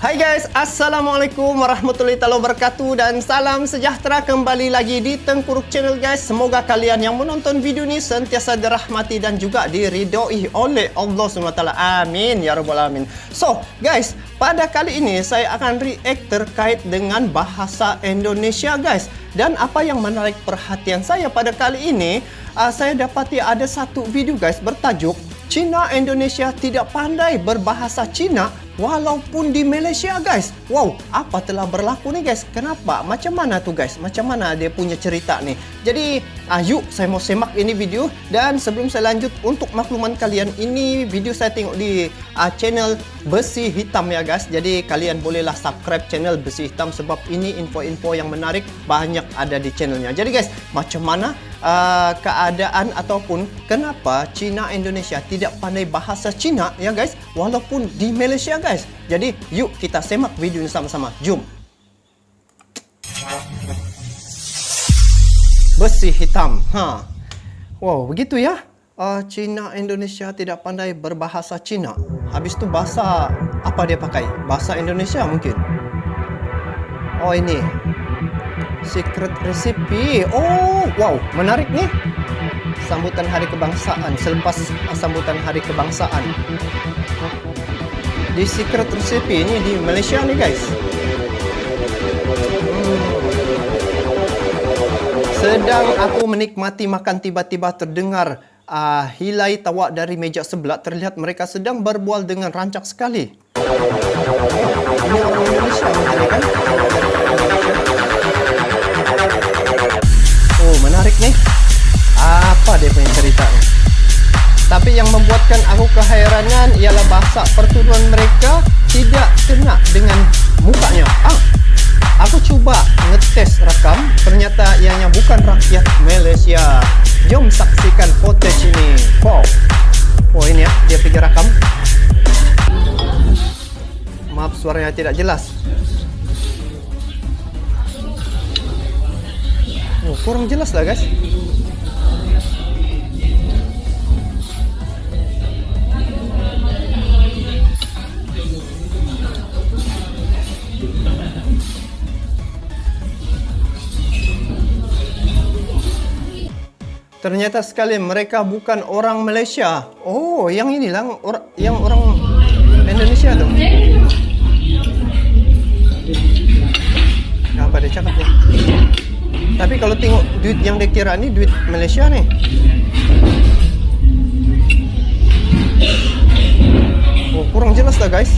Hai guys, Assalamualaikum warahmatullahi wabarakatuh dan salam sejahtera kembali lagi di Tengkuruk Channel guys. Semoga kalian yang menonton video ini sentiasa dirahmati dan juga diridhoi oleh Allah SWT. Amin ya rabbal alamin. So guys, pada kali ini saya akan react terkait dengan bahasa Indonesia guys. Dan apa yang menarik perhatian saya pada kali ini, saya dapati ada satu video guys bertajuk Cina Indonesia tidak pandai berbahasa Cina walaupun di Malaysia guys. Wow, apa telah berlaku nih guys? Kenapa? Macam mana tuh guys? Macam mana dia punya cerita nih? Jadi yuk saya mau semak ini video. Dan sebelum saya lanjut, untuk makluman kalian, ini video saya tengok di channel Besi Hitam ya guys. Jadi kalian bolehlah subscribe channel Besi Hitam sebab ini info-info yang menarik banyak ada di channelnya. Jadi guys, macam mana keadaan ataupun kenapa Cina Indonesia tidak pandai bahasa Cina ya guys walaupun di Malaysia guys. Jadi yuk kita semak video ini sama-sama. Jom. Besi Hitam. Wow, begitu ya. Cina Indonesia tidak pandai berbahasa Cina. Habis itu bahasa apa dia pakai? Bahasa Indonesia mungkin. Oh ini secret recipe. Oh, wow, menarik nih. Sambutan Hari Kebangsaan, selepas sambutan Hari Kebangsaan. Di secret recipe ini di Malaysia nih guys. Sedang aku menikmati makan, tiba-tiba terdengar hilai tawa dari meja sebelah. Terlihat mereka sedang berbual dengan rancak sekali. Ini orang Indonesia mungkin kan? Oh, menarik nih. Apa dia punya cerita nih? Tapi yang membuatkan aku keheranan ialah bahasa pertuturan mereka tidak kena dengan mukanya. Aku coba ngetes rekam, ternyata ianya bukan rakyat Malaysia. Jom saksikan footage ini. Wow. Oh ini ya, dia pergi rekam. Maaf suaranya tidak jelas. Oh, kurang jelas lah guys. Ternyata sekali mereka bukan orang Malaysia. Oh, yang inilah yang orang Indonesia tuh. Apa dia cakap nih? Tapi kalau tengok duit yang dia kira ni duit Malaysia nih. Oh, kurang jelas lah guys.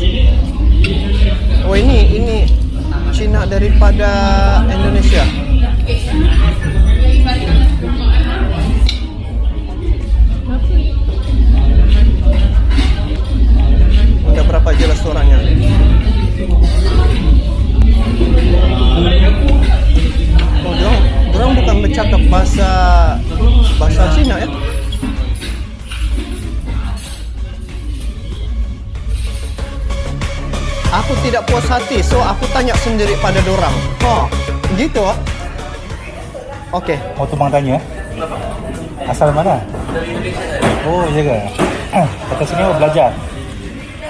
Oh, ini Cina daripada Indonesia. Enggak berapa jelas suaranya. Oh, dorang bukan bercakap bahasa Cina ya. Aku tidak puas hati, so aku tanya sendiri pada dorang. Gitu. Oke. Mau tumpang tanya? Asal mana? Dari Indonesia. Oh, iya ke? Kata sini mau belajar.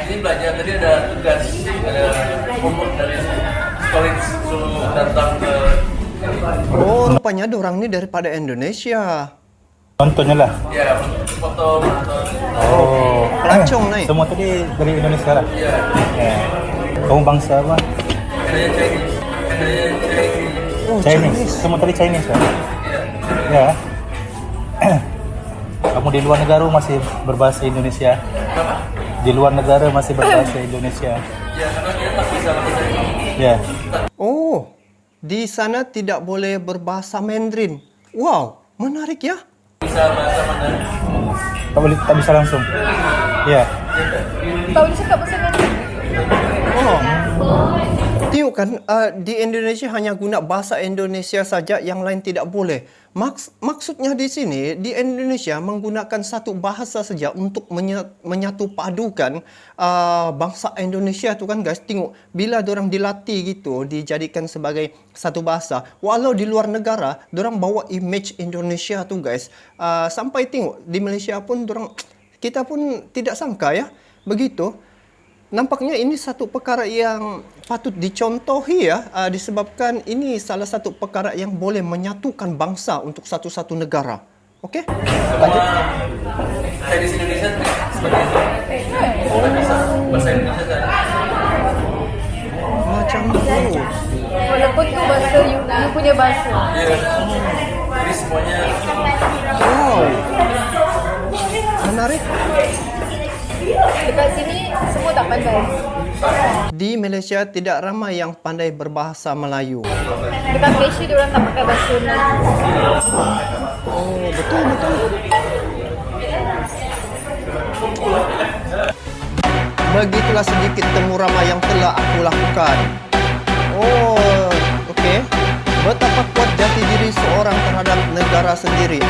Ini belajar, tadi ada tugas, ada homework dari college, suruh datang ke. Oh, rupanya dorang ini daripada Indonesia. Contohnya lah. Ya, foto. Oh, Pelancong naik. Semua tadi dari Indonesia lah. Iya. Ya. Kamu bangsa apa? Ada Chinese. Oh, Chinese. Semua tadi Chinese kan? Iya. Ya. Kamu di luar negara masih berbahasa Indonesia. Kenapa? Di luar negara masih berbahasa Indonesia. Ya, karena dia tak bisa bahasa Indonesia. Ya. Oh, di sana tidak boleh berbahasa Mandarin. Wow, menarik ya. Bisa bahasa Mandarin. Tak bisa langsung. Ya. Tahu dia cakap bahasa Mandarin? Oh, tengok kan, di Indonesia hanya guna bahasa Indonesia saja, yang lain tidak boleh. Maksudnya di sini, di Indonesia menggunakan satu bahasa saja untuk menyatu padukan bangsa Indonesia tu kan guys. Tengok, bila dorang dilatih gitu, dijadikan sebagai satu bahasa. Walau di luar negara, dorang bawa image Indonesia tu guys. Sampai tengok, di Malaysia pun dorang, kita pun tidak sangka ya, begitu. nampaknya ini satu perkara yang patut dicontohi ya, disebabkan ini salah satu perkara yang boleh menyatukan bangsa untuk satu-satu negara. Okey? Lanjut. Teknis Indonesia seperti itu. Orang bisa bahasa Indonesia kan. Macam tu. Walaupun tu bahasa you punya bahasa. Iya. Jadi semuanya Wow. Menarik. Dekat sini semua tak pandai. Di Malaysia tidak ramai yang pandai berbahasa Melayu. Dekat Malaysia diorang tak pakai bahasa Melayu. Oh, betul betul. Begitulah sedikit temu ramah yang telah aku lakukan. Oh, okey. Betapa kuat jati diri seorang terhadap negara sendiri.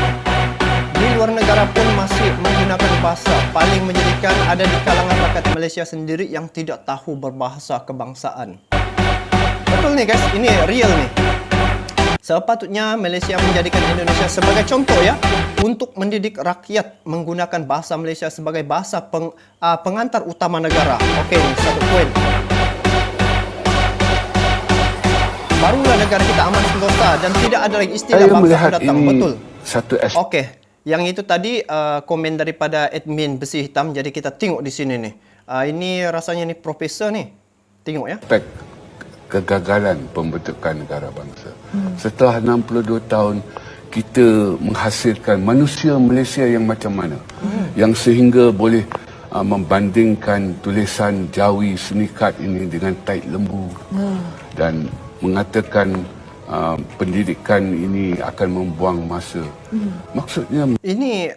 Di luar negara pun masih menggunakan bahasa. Paling menyedihkan ada di kalangan rakyat Malaysia sendiri yang tidak tahu berbahasa kebangsaan. Betul nih guys, ini real nih. Sepatutnya Malaysia menjadikan Indonesia sebagai contoh ya untuk mendidik rakyat menggunakan bahasa Malaysia sebagai bahasa pengantar utama negara. Okey, satu poin. Barulah negara kita aman sentosa dan tidak ada lagi istilah bangsa pendatang. Betul. Satu Okey, yang itu tadi komen daripada admin Besi Hitam. Jadi kita tengok di sini nih. Ini rasanya ni profesor ni. Tengok ya. aspek kegagalan pembentukan negara bangsa. Setelah 62 tahun kita menghasilkan manusia Malaysia yang macam mana? Yang sehingga boleh membandingkan tulisan Jawi Sunikat ini dengan taik lembu dan mengatakan pendidikan ini akan membuang masa. Maksudnya Ini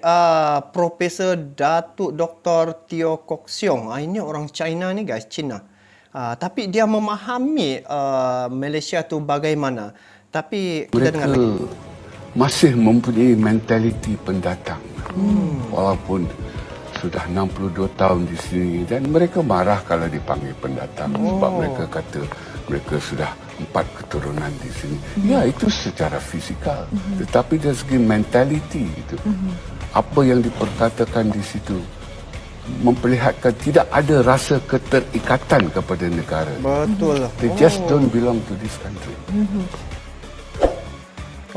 Profesor Datuk Dr. Teo Kok Siong. Ini orang China ni guys, Cina. Tapi dia memahami Malaysia tu bagaimana. Tapi kita dengar mereka lagi. masih mempunyai mentaliti pendatang. Walaupun sudah 62 tahun di sini dan mereka marah kalau dipanggil pendatang sebab mereka kata mereka sudah 4 keturunan di sini. Ya, itu secara fizikal. Tetapi dari segi mentaliti itu, apa yang diperkatakan di situ memperlihatkan tidak ada rasa keterikatan kepada negara. Betul. They just don't belong to this country.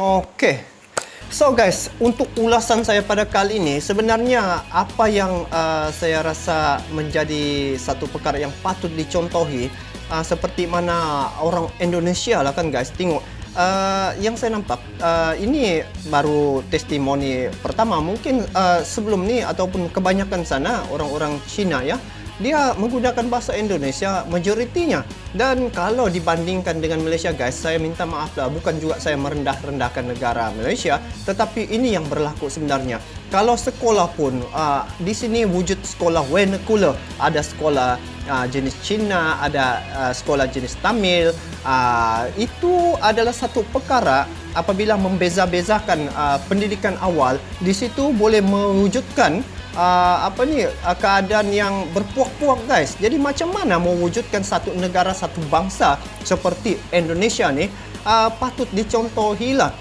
Okey. So guys, untuk ulasan saya pada kali ini, sebenarnya apa yang saya rasa menjadi satu perkara yang patut dicontohi, seperti mana orang Indonesia lah kan guys, tengok. Yang saya nampak, ini baru testimoni pertama. Mungkin sebelum ni ataupun kebanyakan sana orang-orang Cina ya, dia menggunakan bahasa Indonesia majoritinya. Dan kalau dibandingkan dengan Malaysia guys, saya minta maaf lah, bukan juga saya merendah-rendahkan negara Malaysia, tetapi ini yang berlaku sebenarnya. Kalau sekolah pun, di sini wujud sekolah vernacular. Ada sekolah jenis Cina, ada sekolah jenis Tamil. Itu adalah satu perkara apabila membeza-bezakan pendidikan awal, di situ boleh mewujudkan keadaan yang berpuak-puak guys. Jadi macam mana mewujudkan satu negara, satu bangsa seperti Indonesia ni, patut dicontohilah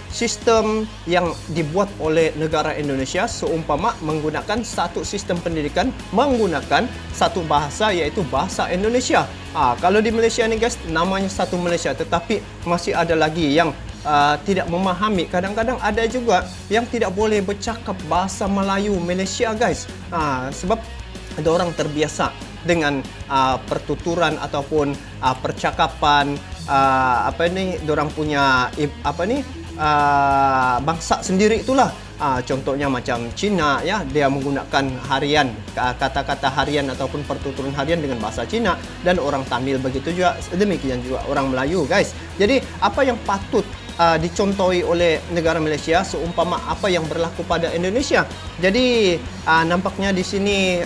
sistem yang dibuat oleh negara Indonesia, seumpama menggunakan satu sistem pendidikan menggunakan satu bahasa, iaitu bahasa Indonesia. Kalau di Malaysia ni guys, namanya satu Malaysia, tetapi masih ada lagi yang tidak memahami. Kadang-kadang ada juga yang tidak boleh bercakap bahasa Melayu Malaysia guys, sebab ada orang terbiasa dengan pertuturan ataupun percakapan dorang punya bangsa sendiri itulah. Contohnya macam Cina ya, dia menggunakan harian, kata-kata harian ataupun pertuturan harian dengan bahasa Cina, dan orang Tamil begitu juga, demikian juga orang Melayu guys. Jadi apa yang patut dicontohi oleh negara Malaysia seumpama apa yang berlaku pada Indonesia. Jadi nampaknya di sini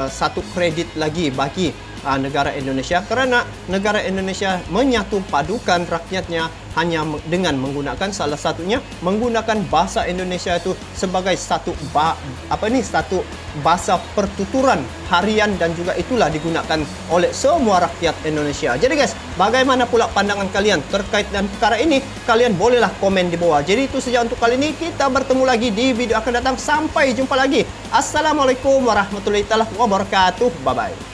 satu kredit lagi bagi negara Indonesia, kerana negara Indonesia menyatu padukan rakyatnya hanya dengan menggunakan salah satunya menggunakan bahasa Indonesia itu sebagai satu satu bahasa pertuturan harian, dan juga itulah digunakan oleh semua rakyat Indonesia. Jadi guys, bagaimana pula pandangan kalian terkait dengan perkara ini? Kalian bolehlah komen di bawah. Jadi itu saja untuk kali ini. Kita bertemu lagi di video akan datang. Sampai jumpa lagi. Assalamualaikum warahmatullahi wabarakatuh. Bye bye.